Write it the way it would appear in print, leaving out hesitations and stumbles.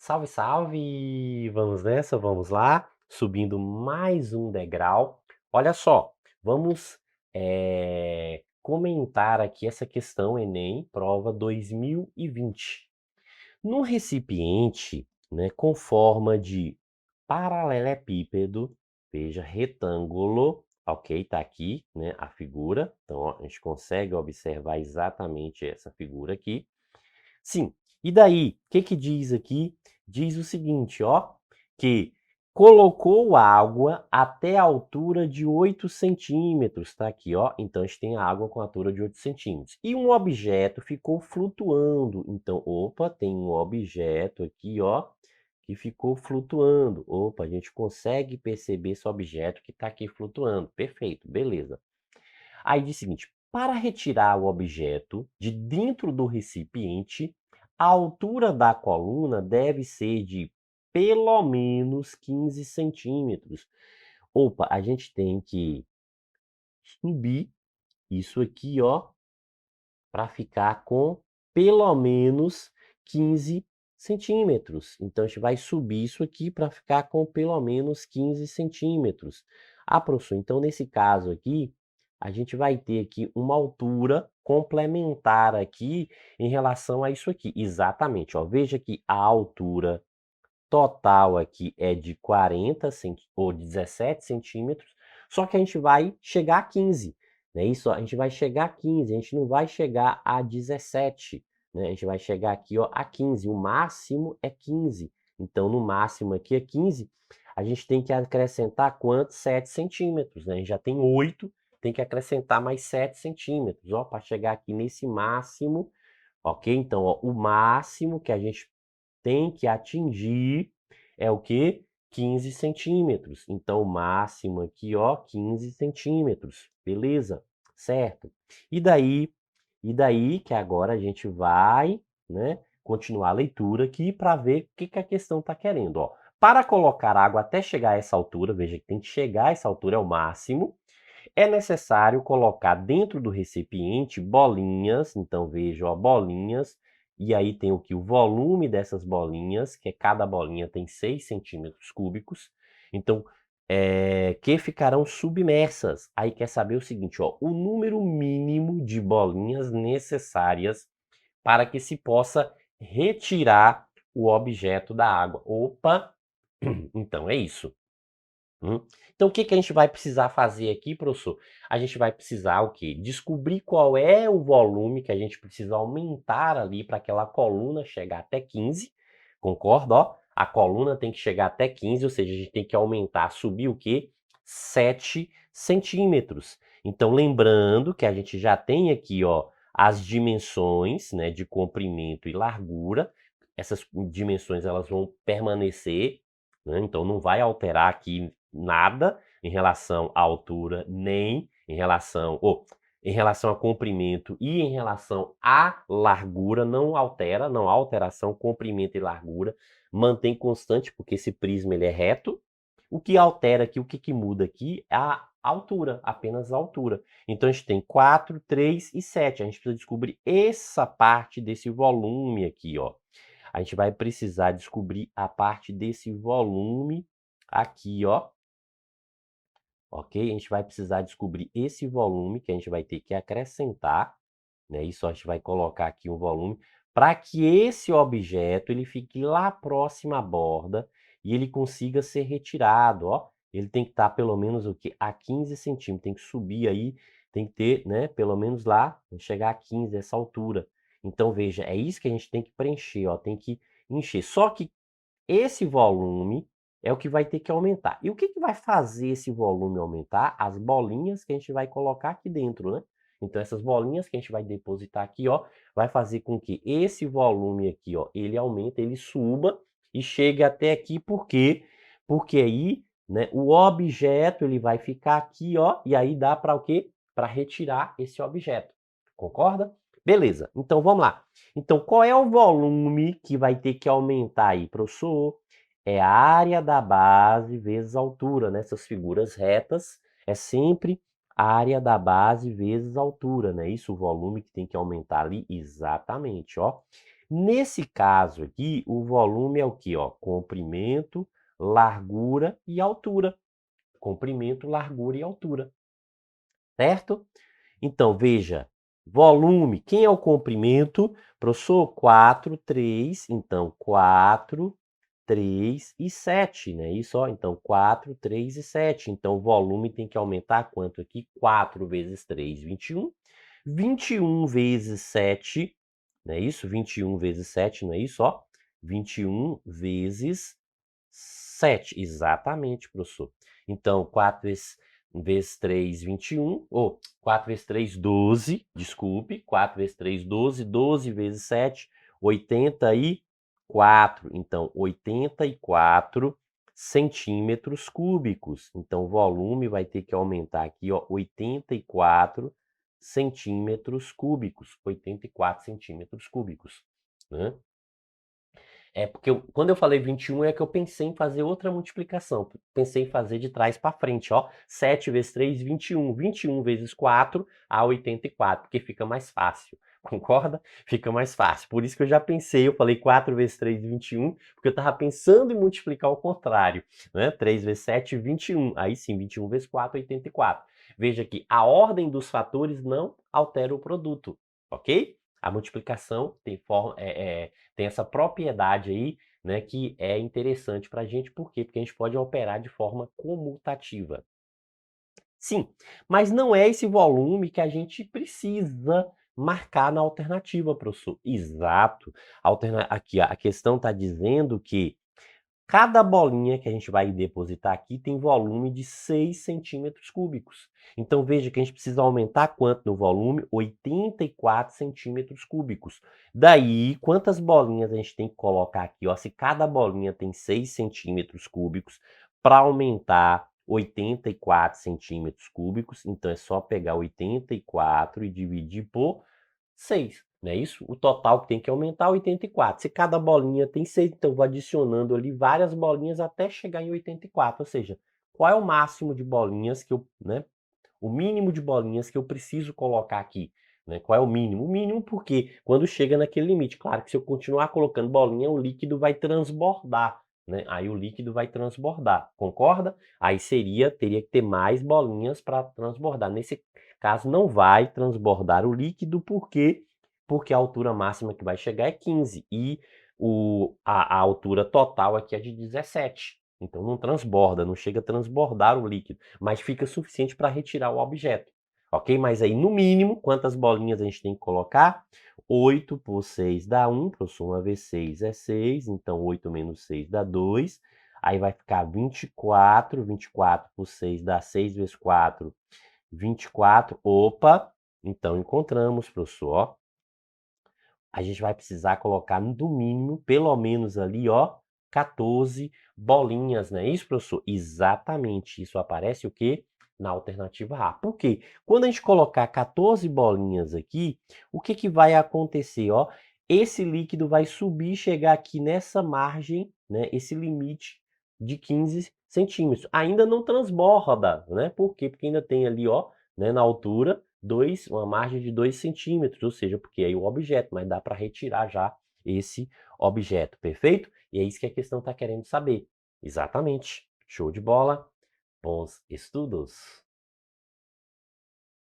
Salve, salve! Vamos nessa, vamos lá, subindo mais um degrau. Olha só, vamos comentar aqui essa questão Enem, prova 2020. Num recipiente, né, com forma de paralelepípedo, veja, retângulo, ok? Tá aqui, né, a figura. Então, ó, a gente consegue observar exatamente essa figura aqui. Sim. E daí, o que que diz aqui? Diz o seguinte, ó, que colocou água até a altura de 8 centímetros, tá aqui, ó. Então, a gente tem água com altura de 8 centímetros. E um objeto ficou flutuando. Então, opa, tem um objeto aqui, ó, que ficou flutuando. Opa, a gente consegue perceber esse objeto que está aqui flutuando. Perfeito, beleza. Aí diz o seguinte, para retirar o objeto de dentro do recipiente, a altura da coluna deve ser de pelo menos 15 centímetros. Opa, a gente tem que subir isso aqui, ó, para ficar com pelo menos 15 centímetros. Então, a gente vai subir isso aqui para ficar com pelo menos 15 centímetros. Ah, professor, então nesse caso aqui, a gente vai ter aqui uma altura complementar aqui em relação a isso aqui. Exatamente, ó, veja que a altura total aqui é de 40 ou 17 centímetros, só que a gente vai chegar a 15, né? Isso, ó, a gente vai chegar a 15, a gente não vai chegar a 17, né? A gente vai chegar aqui, ó, a 15, o máximo é 15. Então, no máximo aqui é 15, a gente tem que acrescentar quanto? 7 centímetros, né? A gente já tem 8, tem que acrescentar mais 7 centímetros, ó, para chegar aqui nesse máximo, ok? Então, ó, o máximo que a gente tem que atingir é o quê? 15 centímetros. Então, o máximo aqui, ó, 15 centímetros. Beleza? Certo? E daí que agora a gente vai, né, continuar a leitura aqui para ver o que que a questão está querendo, ó. Para colocar água até chegar a essa altura, veja que tem que chegar a essa altura, é o máximo, é necessário colocar dentro do recipiente bolinhas, então veja, ó, bolinhas, e aí tem o que? O volume dessas bolinhas, que cada bolinha tem 6 centímetros cúbicos, então, que ficarão submersas. Aí quer saber o seguinte, ó, o número mínimo de bolinhas necessárias para que se possa retirar o objeto da água. Opa, então é isso. Então, o que que a gente vai precisar fazer aqui, professor? A gente vai precisar o quê? Descobrir qual é o volume que a gente precisa aumentar ali para aquela coluna chegar até 15, concorda? Ó, a coluna tem que chegar até 15, ou seja, a gente tem que aumentar, subir o quê? 7 centímetros. Então, lembrando que a gente já tem aqui, ó, as dimensões, né, de comprimento e largura. Essas dimensões elas vão permanecer, né? Então, não vai alterar aqui nada em relação à altura, nem em relação a comprimento e em relação à largura, não altera, não há alteração, comprimento e largura, mantém constante, porque esse prisma ele é reto. O que altera aqui, o que que muda aqui é a altura, apenas a altura. Então, a gente tem 4, 3 e 7. A gente precisa descobrir essa parte desse volume aqui, ó. A gente vai precisar descobrir a parte desse volume aqui, ó, ok? A gente vai precisar descobrir esse volume que a gente vai ter que acrescentar, né? Isso a gente vai colocar aqui um volume para que esse objeto ele fique lá próximo à borda e ele consiga ser retirado, ó. Ele tem que estar pelo menos o quê? A 15 centímetros, tem que subir aí, tem que ter, né, pelo menos lá, chegar a 15, essa altura. Então, veja, é isso que a gente tem que preencher, ó, tem que encher. Só que esse volume é o que vai ter que aumentar. E o que que vai fazer esse volume aumentar? As bolinhas que a gente vai colocar aqui dentro, né? Então essas bolinhas que a gente vai depositar aqui, ó, vai fazer com que esse volume aqui, ó, ele aumente, ele suba e chegue até aqui, por quê? Porque aí, né, o objeto ele vai ficar aqui, ó, e aí dá para o quê? Para retirar esse objeto. Concorda? Beleza. Então vamos lá. Então, qual é o volume que vai ter que aumentar aí, professor? É a área da base vezes a altura, né? Essas figuras retas é sempre a área da base vezes a altura, né? Isso, o volume que tem que aumentar ali, exatamente, ó. Nesse caso aqui, o volume é o quê? Ó, comprimento, largura e altura. Comprimento, largura e altura, certo? Então, veja, volume, quem é o comprimento? Professor, 4, 3, então 4, 3 e 7, né? Isso, ó, então 4, 3 e 7. Então, o volume tem que aumentar quanto aqui? 4 vezes 3, 21. 21 vezes 7, não é isso? 21 vezes 7, não é isso? Ó, 21 vezes 7, exatamente, professor. Então, 4 vezes 3, 21, ou 4 vezes 3, 12, desculpe, 4 vezes 3, 12, 12 vezes 7, 84. Então, 84 centímetros cúbicos. Então, o volume vai ter que aumentar aqui, ó, 84 centímetros cúbicos, 84 centímetros cúbicos, né? É porque quando eu falei 21 é que eu pensei em fazer outra multiplicação. Pensei em fazer de trás para frente, ó. 7 vezes 3, 21. 21 vezes 4 a 84, porque fica mais fácil. Concorda? Fica mais fácil. Por isso que eu já pensei, eu falei 4 vezes 3, 21, porque eu estava pensando em multiplicar ao contrário, né? 3 vezes 7, 21. Aí sim, 21 vezes 4, 84. Veja que a ordem dos fatores não altera o produto, ok? A multiplicação tem essa propriedade aí, né, que é interessante para a gente. Por quê? Porque a gente pode operar de forma comutativa. Sim, mas não é esse volume que a gente precisa marcar na alternativa, professor. Exato. Aqui, a questão está dizendo que cada bolinha que a gente vai depositar aqui tem volume de 6 centímetros cúbicos. Então, veja que a gente precisa aumentar quanto no volume? 84 centímetros cúbicos. Daí, quantas bolinhas a gente tem que colocar aqui? Ó, se cada bolinha tem 6 centímetros cúbicos, para aumentar 84 centímetros cúbicos, então é só pegar 84 e dividir por 6, não é isso? O total que tem que aumentar é 84. Se cada bolinha tem 6, então eu vou adicionando ali várias bolinhas até chegar em 84. Ou seja, qual é o máximo de bolinhas que eu, né? O mínimo de bolinhas que eu preciso colocar aqui, né? Qual é o mínimo? O mínimo porque quando chega naquele limite, claro que se eu continuar colocando bolinha, o líquido vai transbordar, né? Aí o líquido vai transbordar, concorda? Aí teria que ter mais bolinhas para transbordar. Nesse caso, não vai transbordar o líquido, por quê? Porque a altura máxima que vai chegar é 15 e a altura total aqui é de 17. Então não transborda, não chega a transbordar o líquido, mas fica suficiente para retirar o objeto. Ok? Mas aí, no mínimo, quantas bolinhas a gente tem que colocar? 8 por 6 dá 1, professor. 1 vezes 6 é 6, então 8 menos 6 dá 2. Aí vai ficar 24, 24 por 6 dá 6 vezes 4, 24. Opa! Então encontramos, professor, ó. A gente vai precisar colocar no mínimo, pelo menos ali, ó, 14 bolinhas, não é isso, professor? Exatamente. Isso aparece o quê? Na alternativa A. Por quê? Quando a gente colocar 14 bolinhas aqui, o que que vai acontecer, ó? Esse líquido vai subir e chegar aqui nessa margem, né? Esse limite de 15 centímetros. Ainda não transborda, né? Por quê? Porque ainda tem ali, ó, né, na altura, uma margem de 2 centímetros, ou seja, porque aí o objeto, mas dá para retirar já esse objeto, perfeito? E é isso que a questão está querendo saber. Exatamente. Show de bola. Bons estudos.